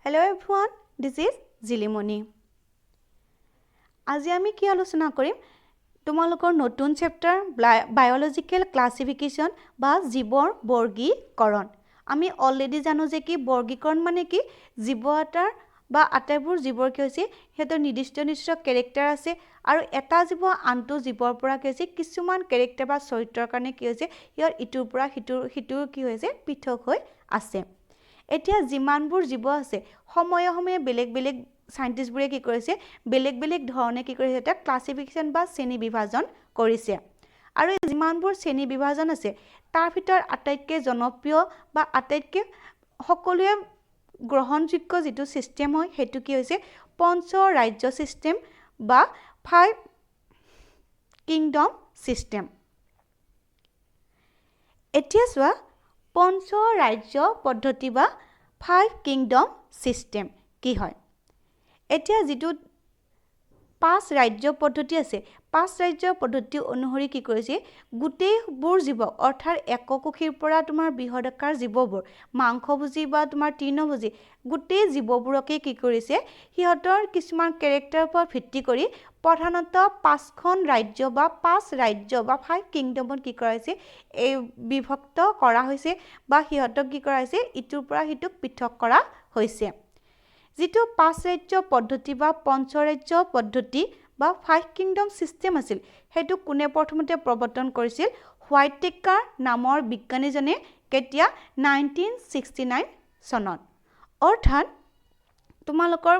Hello everyone, this is Zilimoni. আজি আমি কি আলোচনা কৰিম তোমালোকৰ নতুন চেপ্টাৰ বায়োলজিক্যাল ক্লাসিফিকেশন বা জীৱৰ বৰ্গীকৰণ আমি অলৰেডি জানো যে কি বৰ্গীকৰণ মানে কি জীৱ এটাৰ বা আটাইবোৰ জীৱৰ কি হৈছে হেতৰ নিৰ্দিষ্ট ক্যাৰেক্টাৰ আছে আৰু এটা জীৱ আনটো জীৱৰ পৰা কি হৈছে কিছুমান ক্যাৰেক্টাৰ বা চৰিত্ৰৰ কাৰণে কি হৈছে ইয়াৰ ইটোৰ পৰা হিটোৰ কি হৈছে পৃথক হৈ আছে এতিয়া যিমানবোৰ জীৱ আছে সময়ে বেলেগ সাইন্টিস্ট বোৰে কি কৰিছে বেলেগ ধৰণে কি কৰিছে এটা ক্লাসিফিকেশন বা শ্ৰেণী বিভাজন কৰিছে আৰু যিমানবোৰ শ্ৰেণী বিভাজন আছে তাৰ ভিতৰত আটাইতকৈ জনপ্ৰিয় বা আটাইতকৈ সকলোৱে গ্ৰহণযোগ্য যেটো সিস্টেম হয় হেতু কি হৈছে পঞ্চ ৰাজ্য সিস্টেম বা 5 কিংডম সিস্টেম এতিয়া সোৱা পঞ্চ ৰাজ্য পদ্ধতি বা 5 কিংডম সিস্টেম কি হয় এতিয়া যেটো 5 ৰাজ্য পদ্ধতি আছে 5 ৰাজ্য পদ্ধতি অনুসৰি কি কৰিছে গুটেইবোৰ জীৱ অৰ্থাৎ এককোষীৰ পৰা তোমাৰ বৃহদাকাৰ জীৱবোৰ মাংসভোজী বা তোমাৰ তৃণভোজী গুটেই জীৱবোৰকে কি কৰিছে হিহতৰ কিছুমান ক্যাৰেক্টাৰৰ ওপৰত ভিত্তি কৰি প্ৰধানত 5খন ৰাজ্য বা 5 ৰাজ্য বা 5 কিংডমত কি কৰা হৈছে এই বিভক্ত কৰা হৈছে বা হিহতক কি কৰা হৈছে ইটোৰ পৰা হিটোক পৃথক কৰা হৈছে যেটো 5 ৰাজ্য পদ্ধতি বা পঞ্চৰাজ্য পদ্ধতি বা 5 কিংডম সিস্টেম আছিল হেতু কোনে প্ৰথমতে প্ৰৱৰ্তন কৰিছিল হোৱাইটেকাৰ নামৰ বিজ্ঞানীজনে কেতিয়া 1969 চনত অৰ্থাৎ তোমালোকৰ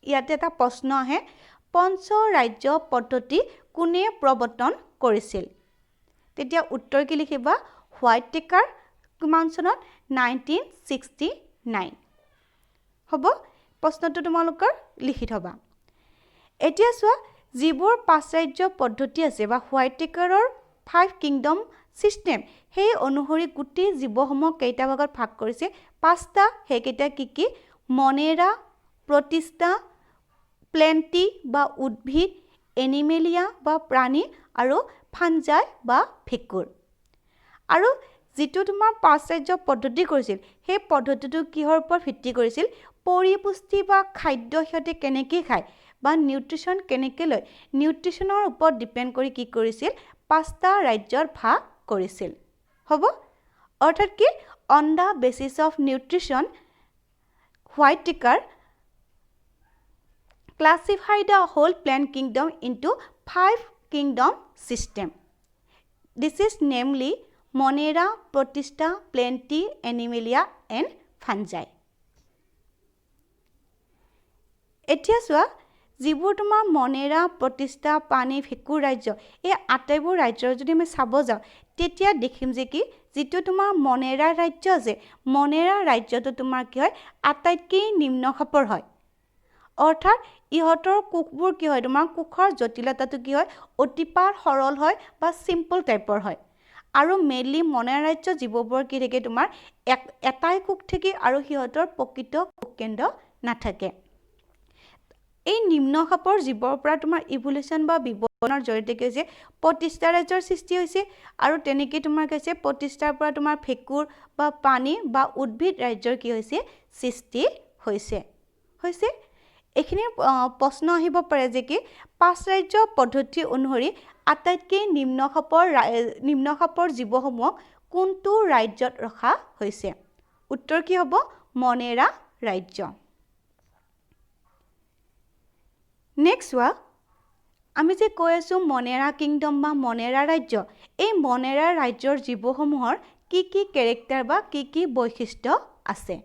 ইয়াতে এটা প্ৰশ্ন আহে পঞ্চ ৰাজ্য পদ্ধতি কোনে প্ৰৱৰ্তন কৰিছিল তেতিয়া উত্তৰ কি লিখিবা হোৱাইটেকাৰ কিমান চনত 1969 হ'ব প্ৰশ্নটো তোমালোকৰ লিখি থবা এতিয়া সোৱা যিবোৰ 5 ৰাজ্য পদ্ধতি আছে বা হোৱাইটেকাৰৰ 5 কিংডম সিস্টেম সেই অনুসৰি গুটি জীৱসমূহ কেইটা ভাগত ভাগ কৰিছে 5টা হেকেইটা কি মনেৰা প্ৰতিষ্ঠা প্লেন্টি বা উদ্ভিদ এনিমেলিয়া বা প্ৰাণী আৰু ফাঞ্জাই বা ভেঁকুৰ আৰু যেটো তোমাৰ 5 ৰাজ্য পদ্ধতি কৰিছিল সেই পদ্ধতিটো কিহৰ ওপৰত ভিত্তি কৰিছিল পৰিপুষ্টি বা খাদ্য হিয়তে কেনেকৈ খায় বা নিউট্ৰিশন কেনেকৈ লয় নিউট্ৰিশনৰ ওপৰত ডিপেন্ড কৰি কি কৰিছিল 5টা ৰাজ্যৰ ভাগ কৰিছিল হ'ব অৰ্থাৎ কি on the basis of nutrition Whittaker classify the whole plant kingdom into 5 kingdom system this is namely monera protista plenty animalia and fungi এতিয়া সোৱা যিবোৰ তোমাৰ মনেৰা প্ৰতিষ্ঠা পানী ভেঁকুৰ ৰাজ্য এই আটাইবোৰ ৰাজ্যৰ যদি আমি চাব যাওঁ তেতিয়া দেখিম যে কি যেটো তোমাৰ মনেৰা ৰাজ্য আছে মনেৰা ৰাজ্যটো তোমাৰ কি হয় আটাইতকৈ নিম্ন খাপৰ হয় অৰ্থাৎ ইহতৰ কোষবোৰ কি হয় তোমাৰ কোষৰ জটিলতাটো কি হয় অতিপাৰ সৰল হয় বা সিম্পল টাইপৰ হয় আৰু মেইনলি মনেৰা ৰাজ্য জীৱবোৰ কি থাকে তোমাৰ এটাই কোষ থাকে আৰু হিহতৰ প্ৰকৃত কোষ কেন্দ্ৰ নাথাকে এই নিম্ন খাপৰ জীৱৰ পৰা তোমাৰ ইভলিউশন বা বিবৰ্তনৰ জৰিয়তে কি হৈছে প্ৰতিষ্ঠা ৰাজ্যৰ সৃষ্টি হৈছে আৰু তেনেকৈ তোমাৰ কৈছে প্ৰতিষ্ঠাৰ পৰা তোমাৰ ভেঁকুৰ বা পানী বা উদ্ভিদ ৰাজ্যৰ কি হৈছে সৃষ্টি হৈছে এখিনি প্ৰশ্ন আহিব পাৰে যে কি 5 ৰাজ্য পদ্ধতি অনুসৰি আটাইতকৈ নিম্ন খাপৰ জীৱসমূহ কোনটো ৰাজ্যত ৰখা হৈছে উত্তৰ কি হ'ব মনেৰা ৰাজ্য নেক্সট ওয়া আমি যে কৈ আছো মনেৰা কিংডম বা মনেৰা ৰাজ্য এই মনেৰা ৰাজ্যৰ জীৱসমূহৰ কি ক্যাৰেক্টাৰ বা কি বৈশিষ্ট্য আছে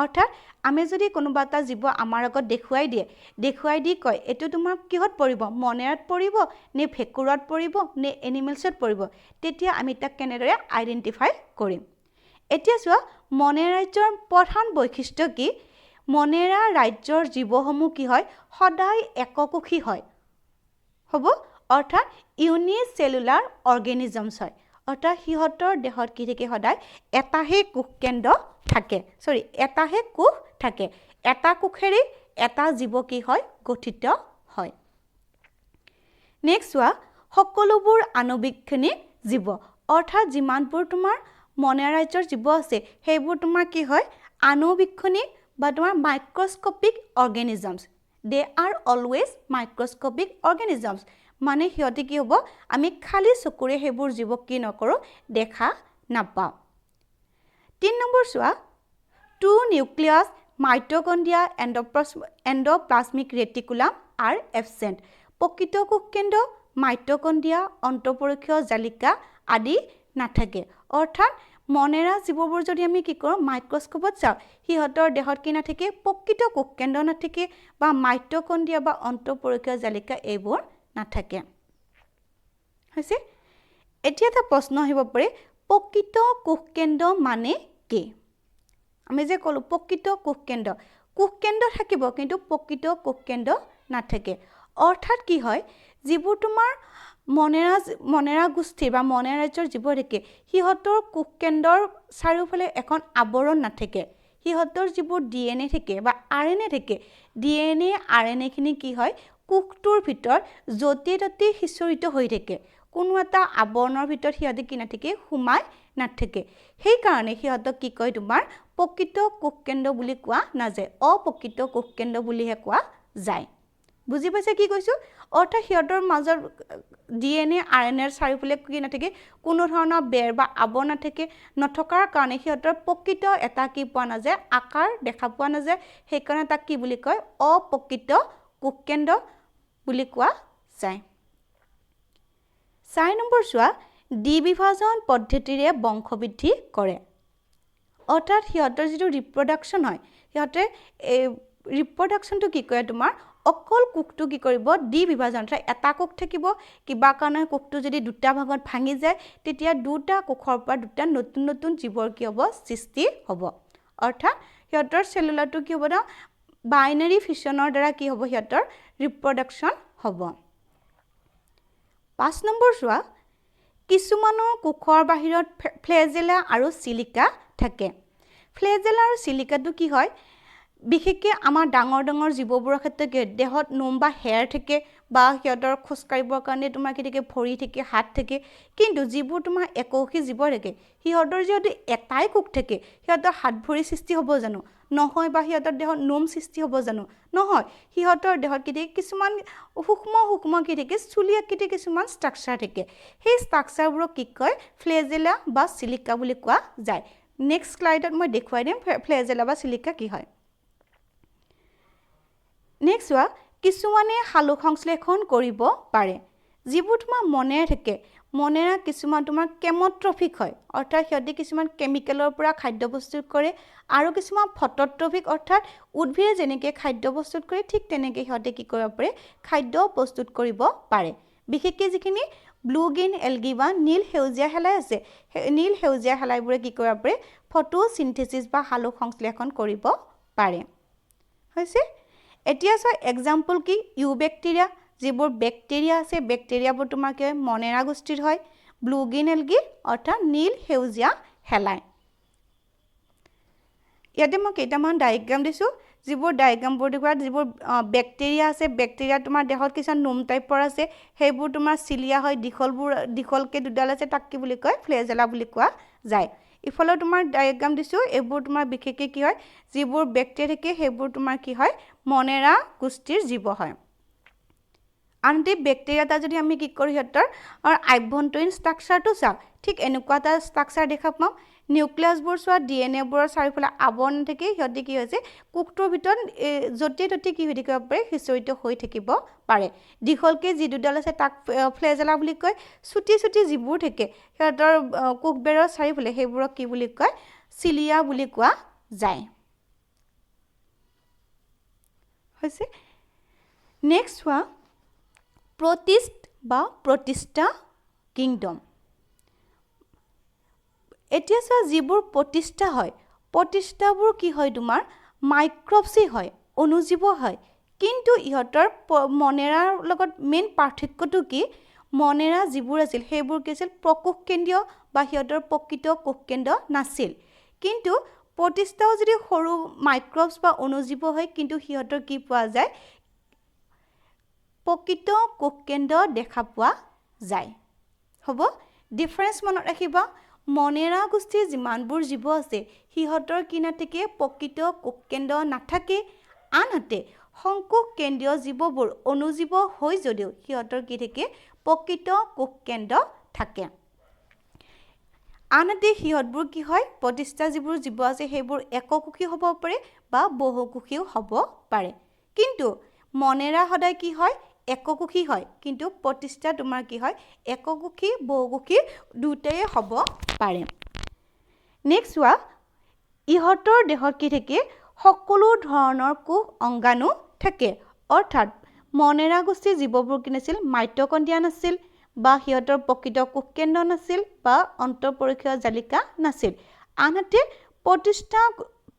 অৰ্থাৎ আমি যদি কোনোবা এটা জীৱ আমাৰ আগত দেখুৱাই দি কয় এটো তোমাৰ কিহত পৰিব মনেৰাত পৰিব নে ভেঁকুৰত পৰিব নে এনিমেলছত পৰিব তেতিয়া আমি তাক কেনেদৰে আইডেন্টিফাই কৰিম এতিয়া সোৱা মনেৰা ৰাজ্যৰ প্ৰধান বৈশিষ্ট্য কি মনেৰা ৰাজ্যৰ জীৱসমূহ কি হয় সদায় এককোষী হয় হ'ব অৰ্থাৎ ইউনিসেলুলাৰ অৰ্গানিজমছ হয় অৰ্থাৎ হিহতৰ দেহত কি থাকে সদায় এটাহে কোষ কেন্দ্ৰ থাকে এটাহে কোষ থাকে এটা কোষেৰে এটা জীৱ কি হয় গঠিত হয় নেক্সট ওয়া সকলোবোৰ আণুবীক্ষণিক জীৱ অৰ্থাৎ যিমানবোৰ তোমাৰ মনেৰা ৰাজ্যৰ জীৱ আছে সেইবোৰ তোমাৰ কি হয় আণুবীক্ষণিক বা তোমাৰ মাইক্ৰস্কোপিক অৰ্গেনিজমছ দে আৰ অলৱেজ মাইক্ৰস্কোপিক অৰ্গেনিজমছ মানে সিহঁতে কি হ'ব আমি খালি চকুৰে সেইবোৰ জীৱক কি নকৰোঁ দেখা নাপাওঁ 3 নম্বৰ চোৱা টু নিউক্লিয়াছ মাইটকন্ড্ৰিয়া এণ্ডোপ্লাজমিক ৰেটিকুলাম আৰ এবসেন্ট প্ৰকৃত কোষকেন্দ্ৰ মাইটকন্ড্ৰিয়া অন্তঃপৰকীয় জালিকা আদি নাথাকে অৰ্থাৎ মনেৰা জীৱবোৰ যদি আমি কি কৰোঁ মাইক্ৰস্কোপত চাওঁ সিহঁতৰ দেহত কি নাথাকে প্ৰকৃত কোষকেন্দ্ৰ নাথাকে বা মাইটকন্ড্ৰিয়া বা অন্তঃপৰকীয় জালিকা এইবোৰ নাথাকে হৈছে এতিয়া এটা প্ৰশ্ন আহিব পাৰে প্ৰকৃত কোষকেন্দ্ৰ মানে কি আমি যে ক'লো প্ৰকৃত কোষকেন্দ্ৰ থাকিব কিন্তু প্ৰকৃত কোষকেন্দ্ৰ নাথাকে অৰ্থাৎ কি হয় যিবোৰ তোমাৰ মনেৰা গোষ্ঠী বা মনেৰা ৰাজ্যৰ জীৱ থাকে সিহঁতৰ কোষকেন্দ্ৰৰ চাৰিওফালে এখন আৱৰণ নাথাকে সিহঁতৰ যিবোৰ ডিএনএ থাকে বা আৰএনএ থাকে ডিএনএ আৰএনএখিনি কি হয় কোষটোৰ ভিতৰত য'তে ত'তে সিঁচৰিত হৈ থাকে কোনো এটা আৱৰণৰ ভিতৰত সিহঁতে কি নাথাকে সোমাই নাথাকে সেইকাৰণে সিহঁতক কি কয় তোমাৰ প্ৰকৃত কোষকেন্দ্ৰ বুলি কোৱা নাযায় অপ্ৰকৃত কোষকেন্দ্ৰ বুলিহে কোৱা যায় বুজি পাইছে কি কৈছো অৰ্থাৎ সিহঁতৰ মাজৰ ডিএনএ আৰএনএৰ চাৰিওফালে কি নাথাকে কোনো ধৰণৰ বেৰ বা আৱৰণ নাথাকে নথকাৰ কাৰণে সিহঁতৰ প্ৰকৃত এটা কি পোৱা নাযায় আকাৰ দেখা পোৱা নাযায় সেইকাৰণে তাক কি বুলি কয় অপ্ৰকৃত কোষকেন্দ্ৰ বুলি কোৱা যায় 4 নম্বৰ চোৱা দ্বিবিভাজন পদ্ধতিৰে বংশবৃদ্ধি কৰে অৰ্থাৎ সিহঁতৰ যিটো ৰিপ্ৰডাকশ্যন হয় সিহঁতে ৰিপ্ৰডাকশ্যনটো কি কৰে তোমাৰ অকল কোষটো কি কৰিব দ্বিবিভাজন এটা কোষ থাকিব কিবা কাৰণে কোষটো যদি দুটা ভাগত ভাঙি যায় তেতিয়া দুটা কোষৰ পৰা দুটা নতুন নতুন জীৱৰ কি হ'ব সৃষ্টি হ'ব অৰ্থাৎ সিহঁতৰ সেলুলাৰটো কি হ'ব না বাইনাৰী ফিছনৰ দ্বাৰা কি হ'ব সিহঁতৰ ৰিপ্ৰডাকশ্যন হ'ব 5 নম্বৰ চোৱা কিছুমানৰ কোষৰ বাহিৰত ফ্লেজেলা আৰু সিলিকা থাকে ফ্লেজেলা আৰু সিলিকাটো কি হয় বিশেষকৈ আমাৰ ডাঙৰ জীৱবোৰৰ ক্ষেত্ৰত দেহত নোম বা হেয়াৰ থাকে বা সিহঁতৰ খোজ কাঢ়িবৰ কাৰণে তোমাৰ কি থাকে ভৰি থাকে হাত থাকে কিন্তু যিবোৰ তোমাৰ এককোষী জীৱ থাকে সিহঁতৰ যদি এটাই কোষ থাকে সিহঁতৰ হাত ভৰি সৃষ্টি হ'ব জানো নহয় বা সিহঁতৰ দেহত নোম সৃষ্টি হ'ব জানো নহয় সিহঁতৰ দেহত কি থাকে কিছুমান সূক্ষ্ম কি থাকে চুলি আকৃতিৰ কিছুমান ষ্ট্ৰাকচাৰ থাকে সেই ষ্ট্ৰাকচাৰবোৰক কি কয় ফ্লেজেলা বা সিলিকা বুলি কোৱা যায় নেক্সট স্লাইডত মই দেখুৱাই দিম ফ্লেজেলা বা সিলিকা কি হয় নেক্সট চোৱা কিছুমানে সালোক সংশ্লেষণ কৰিব পাৰে যিবোৰ তোমাৰ মনেৰে থাকে মনেৰা কিছুমান তোমাৰ কেমোট্ৰফিক হয় অৰ্থাৎ সিহঁতে কিছুমান কেমিকেলৰ পৰা খাদ্য প্ৰস্তুত কৰে আৰু কিছুমান ফটোট্ৰফিক অৰ্থাৎ উদ্ভিদে যেনেকৈ খাদ্য প্ৰস্তুত কৰে ঠিক তেনেকৈ সিহঁতে কি কৰিব পাৰে খাদ্য প্ৰস্তুত কৰিব পাৰে বিশেষকৈ যিখিনি ব্লু গ্ৰীণ এলগি বা নীল সেউজীয়া শেলাই আছে নীল সেউজীয়া শেলাইবোৰে কি কৰিব পাৰে ফটোচিনথেচিছ বা সালোক সংশ্লেষণ কৰিব পাৰে হৈছে এতিয়া চোৱা এক্সাম্পল কি ইউবেক্টেৰিয়া যিবোৰ বেক্টেৰিয়া আছে বেক্টেৰিয়াবোৰ তোমাৰ কি মনেৰা গোষ্ঠীৰ হয় ব্লু গ্ৰীণ এলগি অৰ্থাৎ নীল সেউজীয়া শেলাই ইয়াতে মই কেইটামান ডায়েগ্ৰাম দিছোঁ যিবোৰ ডায়েগ্ৰামবোৰ দেখুৱাত যিবোৰ বেক্টেৰিয়া আছে বেক্টেৰিয়া তোমাৰ দেহত কিছুমান নোম টাইপৰ আছে সেইবোৰ তোমাৰ চিলিয়া হয় দীঘলকৈ দুডাল আছে তাক কি বুলি কয় ফ্লেজেলা বুলি কোৱা যায় ইফালে তোমাৰ ডায়েগ্ৰাম দিছোঁ এইবোৰ তোমাৰ বিশেষকৈ কি হয় যিবোৰ বেক্টেৰিয়া থাকে সেইবোৰ তোমাৰ কি হয় মনেৰা গোষ্ঠীৰ জীৱ হয় আনহাতে বেক্টেৰিয়া এটা যদি আমি কি কৰোঁ সিহঁতৰ আভ্যন্তৰীণ ষ্ট্ৰাকচাৰটো চাওঁ ঠিক এনেকুৱা এটা ষ্ট্ৰাকচাৰ দেখা পাওঁ নিউক্লিয়াছবোৰ চোৱা ডিএনএবোৰৰ চাৰিওফালে আৱৰণ থাকে সিহঁতে কি হৈছে কোষটোৰ ভিতৰত য'তে ত'তে কি হৈ থাকিব পাৰে সিঁচৰিত হৈ থাকিব পাৰে দীঘলকৈ যি দুডাল আছে তাক ফ্লেজেলা বুলি কয় চুটি যিবোৰ থাকে সিহঁতৰ কোষবেৰৰ চাৰিওফালে সেইবোৰক কি বুলি কয় চিলিয়া বুলি কোৱা যায় হৈছে নেক্সট চোৱা প্ৰটিষ্ট বা প্ৰতিষ্ঠা কিংডম এতিয়া চোৱা যিবোৰ প্ৰতিষ্ঠা হয় প্ৰতিষ্ঠাবোৰ কি হয় তোমাৰ মাইক্ৰবছি হয় অনুজীৱ হয় কিন্তু ইহঁতৰ মনেৰাৰ লগত মেইন পাৰ্থক্যটো কি মনেৰা যিবোৰ আছিল সেইবোৰ কি আছিল প্ৰকোষকেন্দ্ৰীয় বা সিহঁতৰ প্ৰকৃত কোষকেন্দ্ৰ নাছিল কিন্তু প্ৰতিষ্ঠাও যদি সৰু মাইক্ৰবছ বা অনুজীৱ হয় কিন্তু সিহঁতৰ কি পোৱা যায় প্ৰকৃত কোষকেন্দ্ৰ দেখা পোৱা যায় হ'ব ডিফাৰেন্স মনত ৰাখিবা মনেৰা গোষ্ঠীৰ যিমানবোৰ জীৱ আছে সিহঁতৰ কি নাথাকে প্ৰকৃত কোষকেন্দ্ৰ নাথাকে আনহাতে সংকোষ কেন্দ্ৰীয় জীৱবোৰ অনুজীৱ হৈ যদিও সিহঁতৰ কি থাকে প্ৰকৃত কোষকেন্দ্ৰ থাকে আনহাতে সিহঁতবোৰ কি হয় প্ৰতিষ্ঠা যিবোৰ জীৱ আছে সেইবোৰ এককোষী হ'ব পাৰে বা বহুকোষীও হ'ব পাৰে কিন্তু মনেৰা সদায় কি হয় এককোষী হয় কিন্তু প্ৰতিষ্ঠা তোমাৰ কি হয় এককোষী বহুকোষী দুটাই হ'ব পাৰে নেক্সট হোৱা ইহঁতৰ দেহত কি থাকে সকলো ধৰণৰ কোষ অংগাণু থাকে অৰ্থাৎ মনেৰা গোষ্ঠীৰ জীৱবোৰ কি নাছিল মাইটকণ্ড্ৰিয়া নাছিল বা সিহঁতৰ প্ৰকৃত কোষকেন্দ্ৰ নাছিল বা অন্তঃপৰীক্ষীয় জালিকা নাছিল আনহাতে প্ৰতিষ্ঠা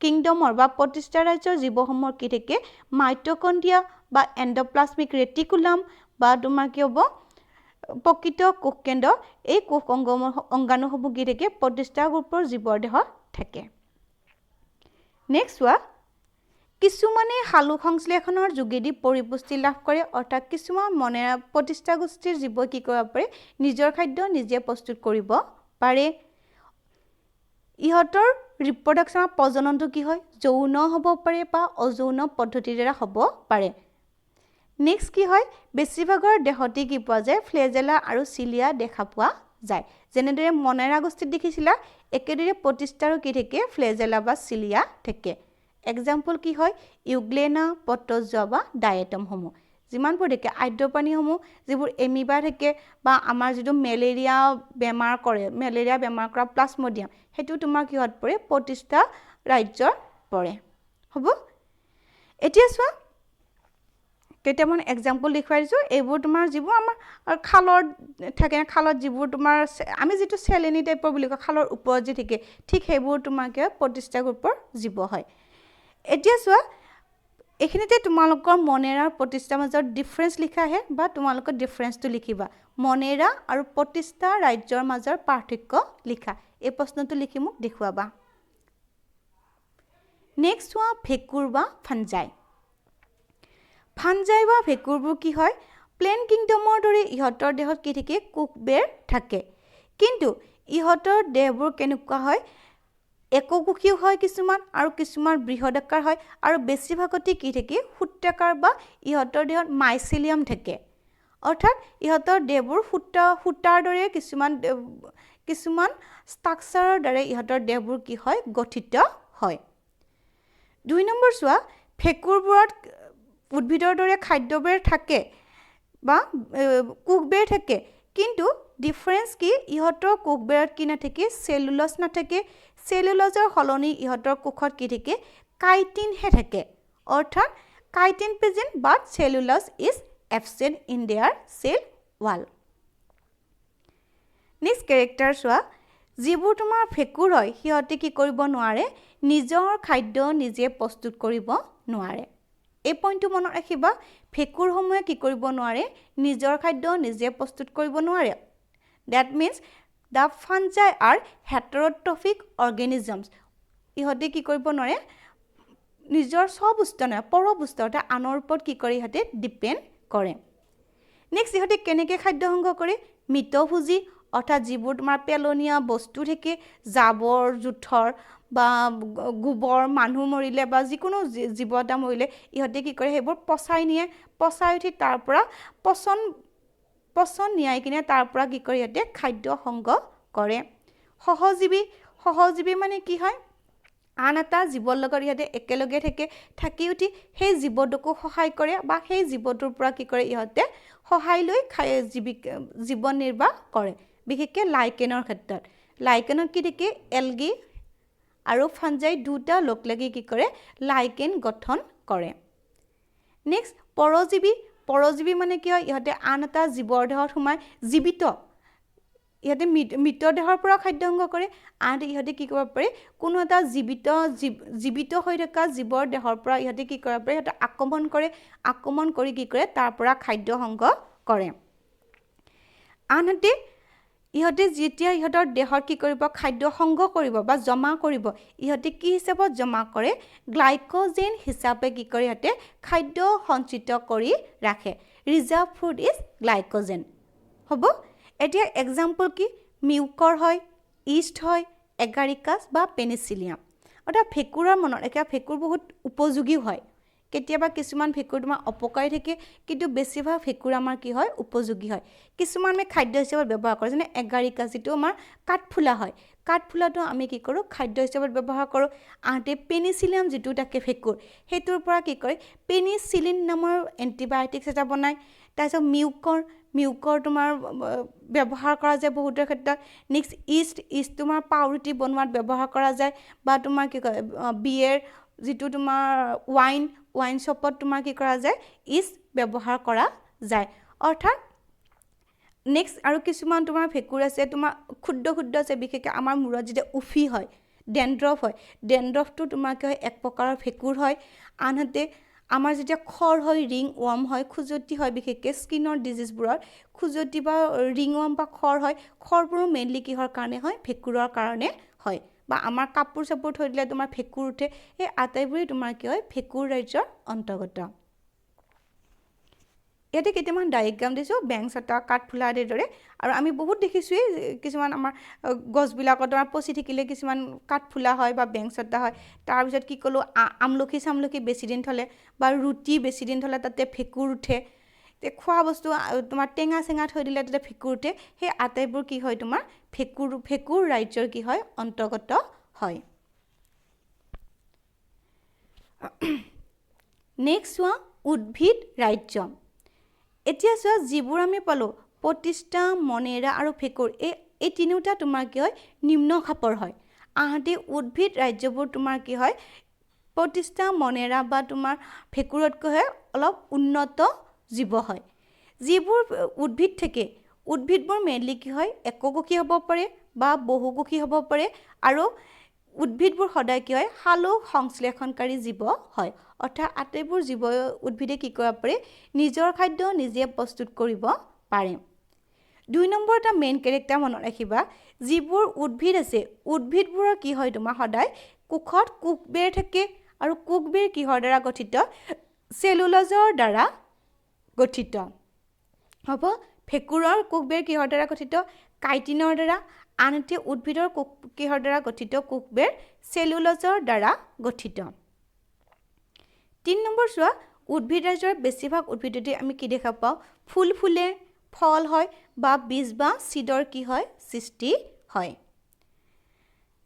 কিংডমৰ বা প্ৰতিষ্ঠা ৰাজ্যৰ জীৱসমূহৰ কি থাকে মাইটকণ্ড্ৰিয়া বা এণ্ডোপ্লাজমিক ৰেটিকুলাম বা তোমাৰ কি হ'ব প্ৰকৃত কোষকেন্দ্ৰ এই কোষ অংগাণুসমূহ কি থাকে প্ৰতিষ্ঠা গ্ৰুপৰ জীৱৰ দেহত থাকে নেক্সট হোৱা কিছুমানে সালোক সংশ্লেষণৰ যোগেদি পৰিপুষ্টি লাভ কৰে অৰ্থাৎ কিছুমান মনেৰা প্ৰতিষ্ঠা গোষ্ঠীৰ জীৱ কি কৰিব পাৰে নিজৰ খাদ্য নিজে প্ৰস্তুত কৰিব পাৰে ইহঁতৰ ৰিপ্ৰডাকশ্যনৰ প্ৰজননটো কি হয় যৌন হ'ব পাৰে বা অযৌন পদ্ধতিৰ দ্বাৰা হ'ব পাৰে নেক্সট কি হয় বেছিভাগৰ দেহতে কি পোৱা যায় ফ্লেজেলা আৰু চিলিয়া দেখা পোৱা যায় যেনেদৰে মনেৰা গোষ্ঠীত দেখিছিলা একেদৰে প্ৰতিষ্ঠাৰো কি থাকে ফ্লেজেলা বা চিলিয়া থাকে এক্সাম্পল কি হয় ইউগ্লেনা পটজোৱা বা ডায়েটমসমূহ যিমানবোৰ থাকে আদ্যপ্ৰাণীসমূহ যিবোৰ এমিবা থাকে বা আমাৰ যিটো মেলেৰিয়া বেমাৰ কৰে মেলেৰিয়া বেমাৰ কৰা প্লাজমডিয়াম সেইটো তোমাৰ কিহত পৰে প্ৰতিষ্ঠা ৰাজ্যৰ পৰে হ'ব এতিয়া চোৱা কেইটামান এক্সাম্পল দেখুৱাই দিছোঁ এইবোৰ তোমাৰ যিবোৰ আমাৰ খালৰ থাকে খালত যিবোৰ তোমাৰ আমি যিটো চেলেনি টাইপৰ বুলি কওঁ খালৰ ওপৰত যি থাকে ঠিক সেইবোৰ তোমাৰ কি হয় প্ৰতিষ্ঠা গ্ৰুপৰ জীৱ হয় এতিয়া চোৱা এইখিনিতে তোমালোকৰ মনেৰাৰ প্ৰতিষ্ঠাৰ মাজত ডিফাৰেন্স লিখা আহে বা তোমালোকৰ ডিফাৰেন্সটো লিখিবা মনেৰা আৰু প্ৰতিষ্ঠা ৰাজ্যৰ মাজৰ পাৰ্থক্য লিখা এই প্ৰশ্নটো লিখি মোক দেখুৱাবা নেক্সট হোৱা ভেঁকুৰ বা ফাঞ্জাই ফাঞ্জাই বা ভেঁকুৰবোৰ কি হয় প্লেন কিংডমৰ দৰে ইহঁতৰ দেহত কি থাকে কোষবেৰ থাকে কিন্তু ইহঁতৰ দেহবোৰ কেনেকুৱা হয় এককোষীয় হয় কিছুমান আৰু কিছুমান বৃহদাকাৰ হয় আৰু বেছিভাগতে কি থাকে সূত্ৰাকাৰ বা ইহঁতৰ দেহত মাইচেলিয়াম থাকে অৰ্থাৎ ইহঁতৰ দেহবোৰ সূতাৰ দৰে কিছুমান ষ্ট্ৰাকচাৰৰ দ্বাৰা ইহঁতৰ দেহবোৰ কি হয় গঠিত হয় 2 নম্বৰ চোৱা ভেঁকুৰবোৰত উদ্ভিদৰ দৰে খাদ্যবেৰ থাকে বা কোষবেৰ থাকে কিন্তু ডিফাৰেন্স কি ইহঁতৰ কোষবেৰত কি নাথাকে চেলুলজ নাথাকে চেলুলজৰ সলনি ইহঁতৰ কোষত কি থাকে কাইটিনহে থাকে অৰ্থাৎ chitin present but cellulose is absent in their cell wall next character চোৱা যিবোৰ তোমাৰ ভেঁকুৰ হয় সিহঁতে কি কৰিব নোৱাৰে নিজৰ খাদ্য নিজে প্ৰস্তুত কৰিব নোৱাৰে এই পইণ্টটো মনত ৰাখিবা ভেঁকুৰসমূহে কি কৰিব নোৱাৰে নিজৰ খাদ্য নিজে প্ৰস্তুত কৰিব নোৱাৰে that means the fungi are heterotrophic organisms ইহঁতে কি কৰিব নোৱাৰে নিজৰ স্ববস্তু নহয় পৰবস্তু অৰ্থাৎ আনৰ ওপৰত কি কৰে ইহঁতে ডিপেণ্ড কৰে নেক্সট ইহঁতে কেনেকৈ খাদ্য সংগ্ৰহ কৰে মৃতভোজী অৰ্থাৎ যিবোৰ তোমাৰ পেলনীয়া বস্তু থাকে জাবৰ জোথৰ বা গোবৰ মানুহ মৰিলে বা যিকোনো জীৱ এটা মৰিলে ইহঁতে কি কৰে সেইবোৰ পচাই নিয়ে পচাই উঠি তাৰ পৰা পচন নিয়াই কিনে তাৰ পৰা কি কৰে ইহঁতে খাদ্য সংগ্ৰহ কৰে সহজীৱী মানে কি হয় আন এটা জীৱৰ লগত ইহঁতে একেলগে থাকি উঠি সেই জীৱটোকো সহায় কৰে বা সেই জীৱটোৰ পৰা কি কৰে ইহঁতে সহায় লৈ জীৱন নিৰ্বাহ কৰে বিশেষকৈ লাইকেনৰ ক্ষেত্ৰত লাইকেনত কি থাকে এলগি আৰু ফাঞ্জাই দুটা লগ লাগি কি কৰে লাইকেন গঠন কৰে নেক্সট পৰজীৱী মানে কি হয় ইহঁতে আন এটা জীৱৰ দেহত সোমাই জীৱিত ইহঁতে মৃতদেহৰ পৰা খাদ্য সংগ্ৰহ কৰে আনহাতে ইহঁতে কি কৰিব পাৰে কোনো এটা জীৱিত হৈ থকা জীৱৰ দেহৰ পৰা ইহঁতে কি কৰিব পাৰে ইহঁতে আক্ৰমণ কৰি কি কৰে তাৰ পৰা খাদ্য সংগ্ৰহ কৰে আনহাতে ইহঁতে যেতিয়া ইহঁতৰ দেহৰ কি কৰিব খাদ্য সংগ্ৰহ কৰিব বা জমা কৰিব ইহঁতে কি হিচাপত জমা কৰে গ্লাইকোজেন হিচাপে কি কৰে ইহঁতে খাদ্য সঞ্চিত কৰি ৰাখে ৰিজাৰ্ভ ফুড ইজ গ্লাইকোজেন হ'ব এতিয়া এক্সাম্পল কি মিউকৰ হয় ইষ্ট হয়, এগাৰিকাছ বা পেনিচিলিয়াম। অৰ্থাৎ ভেঁকুৰৰ মনত এতিয়া ভেঁকুৰ বহুত উপযোগী হয়। কেতিয়াবা কিছুমান ভেঁকুৰ তোমাৰ অপকাৰী থাকে, কিন্তু বেছিভাগ ভেঁকুৰ আমাৰ কি হয় উপযোগী হয়। কিছুমান আমি খাদ্য হিচাপত ব্যৱহাৰ কৰোঁ, যেনে এগাৰিকাছ যিটো আমাৰ কাঠফুলা হয়। কাঠফুলাটো আমি কি কৰোঁ খাদ্য হিচাপত ব্যৱহাৰ কৰোঁ। আনহাতে পেনিচিলিয়াম যিটো থাকে ভেঁকুৰ, সেইটোৰ পৰা কি কৰে পেনিচিলিন নামৰ এণ্টিবায়'টিক্স এটা বনায়। তাৰপিছত মিউকৰ তোমাৰ ব্যৱহাৰ কৰা যায় বহুতৰ ক্ষেত্ৰত। নেক্সট ইষ্ট তোমাৰ পাউৰুটি বনোৱাত ব্যৱহাৰ কৰা যায়, বা তোমাৰ কি কয় বিয়েৰ যিটো তোমাৰ ৱাইন শ্বপত তোমাৰ কি কৰা যায় ইষ্ট ব্যৱহাৰ কৰা যায়। অৰ্থাৎ নেক্সট আৰু কিছুমান তোমাৰ ভেঁকুৰ আছে তোমাৰ ক্ষুদ্ৰ আছে, বিশেষকৈ আমাৰ মূৰত যেতিয়া উফি হয়, ডেণ্ড্ৰফ হয়, ডেণ্ড্ৰফটো তোমাৰ কি হয় এক প্ৰকাৰৰ ভেঁকুৰ হয়। আনহাতে আমাৰ যেতিয়া খৰ হয়, ৰিং ৱৰ্ম হয়, খুজতি হয়, বিশেষকৈ স্কিনৰ ডিজিজবোৰত খুজতি বা ৰিং ৱৰ্ম বা খৰ হয়, খৰবোৰো মেইনলি কিহৰ কাৰণে হয় ভেঁকুৰৰ কাৰণে হয়। বা আমাৰ কাপোৰ চাপোৰ থৈ দিলে তোমাৰ ভেঁকুৰ উঠে, এই আটাইবোৰেই তোমাৰ কি হয় ভেঁকুৰ ৰাজ্যৰ অন্তৰ্গত। ইয়াতে কেইটামান ডায়েগ্ৰাম দিছোঁ বেংচটা কাঠফুলা আদিৰ দৰে, আৰু আমি বহুত দেখিছোঁৱেই কিছুমান আমাৰ গছবিলাকত তোমাৰ পচি থাকিলে কিছুমান কাঠফুলা হয় বা বেংচটা হয়। তাৰপিছত কি ক'লোঁ আমলখি বেছি দিন থ'লে বা ৰুটি বেছি দিন থ'লে তাতে ভেঁকুৰ উঠে। খোৱা বস্তু তোমাৰ টেঙা চেঙা থৈ দিলে তাতে ভেঁকুৰ উঠে। সেই আটাইবোৰ কি হয় তোমাৰ ভেঁকুৰ ৰাজ্যৰ কি হয় অন্তৰ্গত হয়। নেক্সট চোৱা উদ্ভিদ ৰাজ্য। এতিয়া চোৱা যিবোৰ আমি পালোঁ প্ৰতিষ্ঠা, মনেৰা আৰু ভেঁকুৰ, এই তিনিওটা তোমাৰ কি হয় নিম্ন খাপৰ হয়। আনহাতে উদ্ভিদ ৰাজ্যবোৰ তোমাৰ কি হয় প্ৰতিষ্ঠা, মনেৰা বা তোমাৰ ভেঁকুৰতকৈ হয় অলপ উন্নত জীৱ হয়। যিবোৰ উদ্ভিদ থাকে, উদ্ভিদবোৰ মেইনলি কি হয় এককোষী হ'ব পাৰে বা বহুকোষী হ'ব পাৰে, আৰু উদ্ভিদবোৰ সদায় কি হয় সালোক সংশ্লেষণকাৰী জীৱ হয়। অৰ্থাৎ আটাইবোৰ উদ্ভিদে কি কৰিব পাৰে নিজৰ খাদ্য নিজে প্ৰস্তুত কৰিব পাৰে। 2 নম্বৰ এটা মেইন কেৰেক্টাৰ মনত ৰাখিবা, যিবোৰ উদ্ভিদ আছে উদ্ভিদবোৰৰ কি হয় তোমাৰ সদায় কোষত কোষবেৰ থাকে, আৰু কোষবেৰ কিহৰ দ্বাৰা গঠিত চেলুলজৰ দ্বাৰা গঠিত হ'ব। ভেঁকুৰৰ কোষবেৰ কিহৰ দ্বাৰা গঠিত কাইটিনৰ দ্বাৰা, আনহাতে উদ্ভিদৰ কিহৰ দ্বাৰা গঠিত কোষবেৰ চেলুলজৰ দ্বাৰা গঠিত। 3 নম্বৰ চোৱা উদ্ভিদ ৰাজ্যৰ বেছিভাগ উদ্ভিদতে আমি কি দেখা পাওঁ ফুল ফুলে, ফল হয় বা বীজ বা চিডৰ কি হয় সৃষ্টি হয়।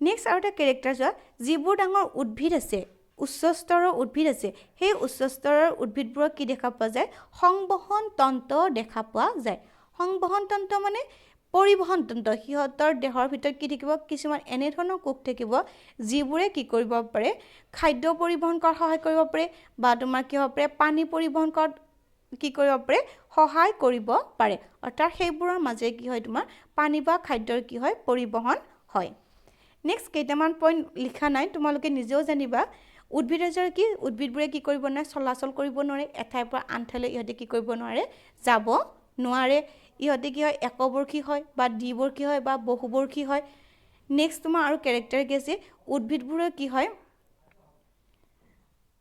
নেক্সট আৰু এটা কেৰেক্টাৰ চোৱা, যিবোৰ ডাঙৰ উদ্ভিদ আছে উচ্চ স্তৰৰ উদ্ভিদ আছে, সেই উচ্চ স্তৰৰ উদ্ভিদবোৰক কি দেখা পোৱা যায় সংবহন তন্ত্ৰ দেখা পোৱা যায়। সংবহন তন্ত্ৰ মানে পৰিবহন তন্ত্ৰ। সিহঁতৰ দেহৰ ভিতৰত কি থাকিব কিছুমান এনেধৰণৰ কোষ থাকিব যিবোৰে কি কৰিব পাৰে খাদ্য পৰিবহন কৰাত সহায় কৰিব পাৰে, বা তোমাৰ কি হ'ব পাৰে পানী পৰিবহন কৰাত কি কৰিব পাৰে সহায় কৰিব পাৰে। অৰ্থাৎ সেইবোৰৰ মাজে কি হয় তোমাৰ পানী বা খাদ্যৰ কি হয় পৰিবহন হয়। নেক্সট কেইটামান পইণ্ট লিখা নাই, তোমালোকে নিজেও জানিবা। উদ্ভিদ ৰাজ্যৰ কি উদ্ভিদবোৰে কি কৰিব নোৱাৰে চলাচল কৰিব নোৱাৰে, এঠাইৰ পৰা আন ঠাইলৈ ইহঁতে কি কৰিব নোৱাৰে যাব নোৱাৰে। ইহঁতে কি হয় একবৰ্ষী হয় বা দ্বিবৰ্ষী হয় বা বহুবৰ্ষী হয়। নেক্সট তোমাৰ আৰু কেৰেক্টাৰ কি আছে উদ্ভিদবোৰে কি হয়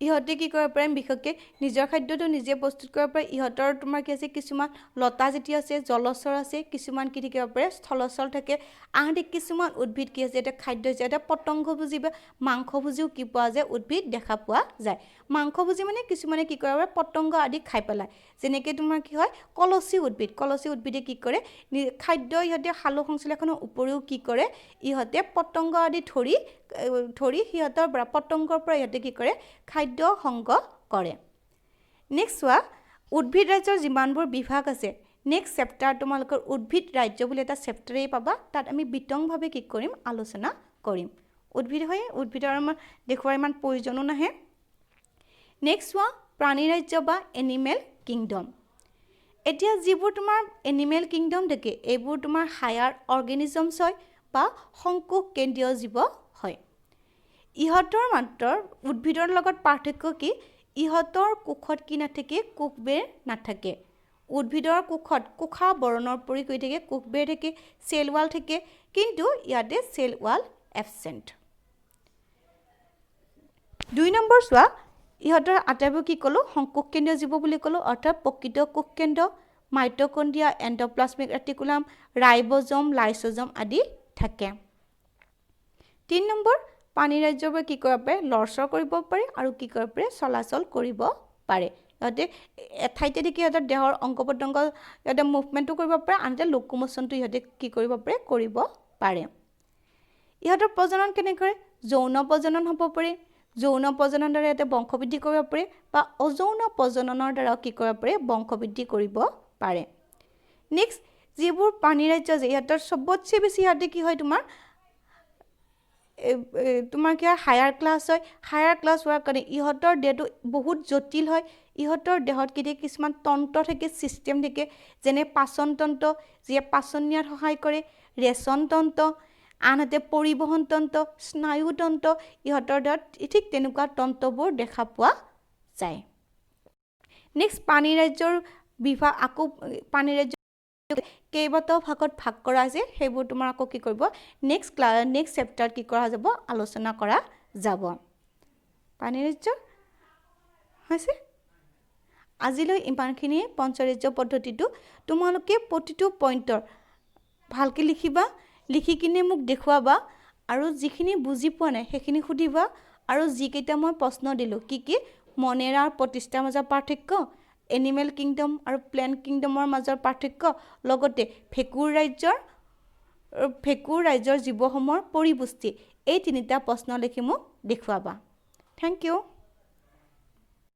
ইহঁতে কি কৰিব পাৰে বিশেষকৈ নিজৰ খাদ্যটো নিজে প্ৰস্তুত কৰিব পাৰে। ইহঁতৰ তোমাৰ কি আছে কিছুমান লতা জাতীয় আছে, জলচৰ আছে, কিছুমান কি থাকিব পাৰে স্থলচৰ থাকে। আনহাতে কিছুমান উদ্ভিদ কি আছে এটা খাদ্য হৈছে এটা পতংগভোজী বা মাংসভোজীও কি পোৱা যায় উদ্ভিদ দেখা পোৱা যায়। মাংসভোজী মানে কিছুমানে কি কৰে পতংগ আদি খাই পেলায়। যেনেকৈ তোমাৰ কি হয় কলচী উদ্ভিদে কি কৰে খাদ্য ইহঁতে সালোক সংশ্লেষণৰ উপৰিও কি কৰে ইহঁতে পতংগ আদি ধৰি সিহঁতৰ পৰা পতংগৰ পৰা ইহঁতে কি কৰে খাদ্য সংগ্ৰহ কৰে। নেক্সট চোৱা উদ্ভিদ ৰাজ্যৰ যিমানবোৰ বিভাগ আছে, নেক্সট চেপ্টাৰ তোমালোকৰ উদ্ভিদ ৰাজ্য বুলি এটা চেপ্টাৰেই পাবা, তাত আমি বিতংভাৱে কি কৰিম আলোচনা কৰিম। উদ্ভিদৰ আমাৰ দেখুৱাৰ ইমান প্ৰয়োজনো নাহে। নেক্সট চোৱা প্ৰাণী ৰাজ্য বা এনিমেল কিংডম। এতিয়া যিবোৰ তোমাৰ এনিমেল কিংডম থাকে এইবোৰ তোমাৰ হায়াৰ অৰ্গেনিজমছ হয় বা সংকোষ কেন্দ্ৰীয় জীৱ হয়। ইহঁতৰ মাত্ৰ উদ্ভিদৰ লগত পাৰ্থক্য কি ইহঁতৰ কোষত কি নাথাকে কোষবেৰ নাথাকে। উদ্ভিদৰ কোষত কোষা বৰণৰ পৰি কৰি থাকে, কোষবেৰ থাকে, চেল ৱাল থাকে, কিন্তু ইয়াতে চেল ৱাল এবচেণ্ট। 2 নম্বৰ চোৱা ইহঁতৰ আটাইবোৰ কি ক'লোঁ সংকোষ কেন্দ্ৰীয় জীৱ বুলি ক'লোঁ, অৰ্থাৎ প্ৰকৃত কোষ কেন্দ্ৰ, মাইটকণ্ড্ৰিয়া, এণ্ডপ্লাজমিক ৰেটিকুলাম, ৰাইব'জম, লাইচ'জম আদি থাকে। 3 নম্বৰ পানী ৰাজ্যৰ পৰা কি কৰিব পাৰে লৰচৰ কৰিব পাৰে আৰু কি কৰিব পাৰে চলাচল কৰিব পাৰে ইহঁতে এঠাইতে দেখি ইহঁতৰ দেহৰ অংগ প্ৰত্যংগ ইহঁতে মুভমেণ্টটো কৰিব পাৰে আনহাতে লোকোমোশ্যনটো ইহঁতে কি কৰিব পাৰে ইহঁতৰ প্ৰজনন কেনেকৈ যৌন প্ৰজনন হ'ব পাৰে যৌন প্ৰজননৰ দ্বাৰা ইহঁতে বংশবৃদ্ধি কৰিব পাৰে বা অযৌন প্ৰজননৰ দ্বাৰাও কি কৰিব পাৰে বংশবৃদ্ধি কৰিব পাৰে নেক্সট যিবোৰ পানী ৰাজ্য আছে ইহঁতৰ চবতছে বেছি ইহঁতে কি হয় তোমাৰ কি হয় হায়াৰ ক্লাছ হয় হায়াৰ ক্লাছ হোৱাৰ কাৰণে ইহঁতৰ দেহটো বহুত জটিল হয় ইহঁতৰ দেহত কিছুমান তন্ত্ৰ থাকে ছিষ্টেম থাকে যেনে পাচন তন্ত্ৰ যিয়ে পাচন নিয়াত সহায় কৰে ৰেচন তন্ত্ৰ আনহাতে পৰিবহন তন্ত্ৰ স্নায়ু তন্ত্ৰ ইহঁতৰ দেহত ঠিক তেনেকুৱা তন্ত্ৰবোৰ দেখা পোৱা যায় নেক্সট পানী ৰাজ্যৰ বিভাগ আকৌ পানী ৰাজ্য কেইবাটাও ভাগত ভাগ কৰা আছে সেইবোৰ তোমাৰ আকৌ কি কৰিব নেক্সট চেপ্টাৰ কি কৰা যাব আলোচনা কৰা যাব পানী ৰাজ্য হৈছে আজিলৈ ইমানখিনি পঞ্চৰাজ্য পদ্ধতিটো তোমালোকে প্ৰতিটো পইণ্টৰ ভালকৈ লিখিবা লিখি কিনে মোক দেখুৱাবা আৰু যিখিনি বুজি পোৱা নাই সেইখিনি সুধিবা আৰু যিকেইটা মই প্ৰশ্ন দিলোঁ কি মনেৰা আৰু প্ৰতিষ্ঠাৰ মাজৰ পাৰ্থক্য এনিমেল কিংডম আৰু প্লেণ্ট কিংডমৰ মাজৰ পাৰ্থক্য লগতে ভেঁকুৰ ৰাজ্যৰ জীৱসমূহৰ পৰিপুষ্টি এই তিনিটা প্ৰশ্ন লিখি মোক দেখুৱাবা থেংক ইউ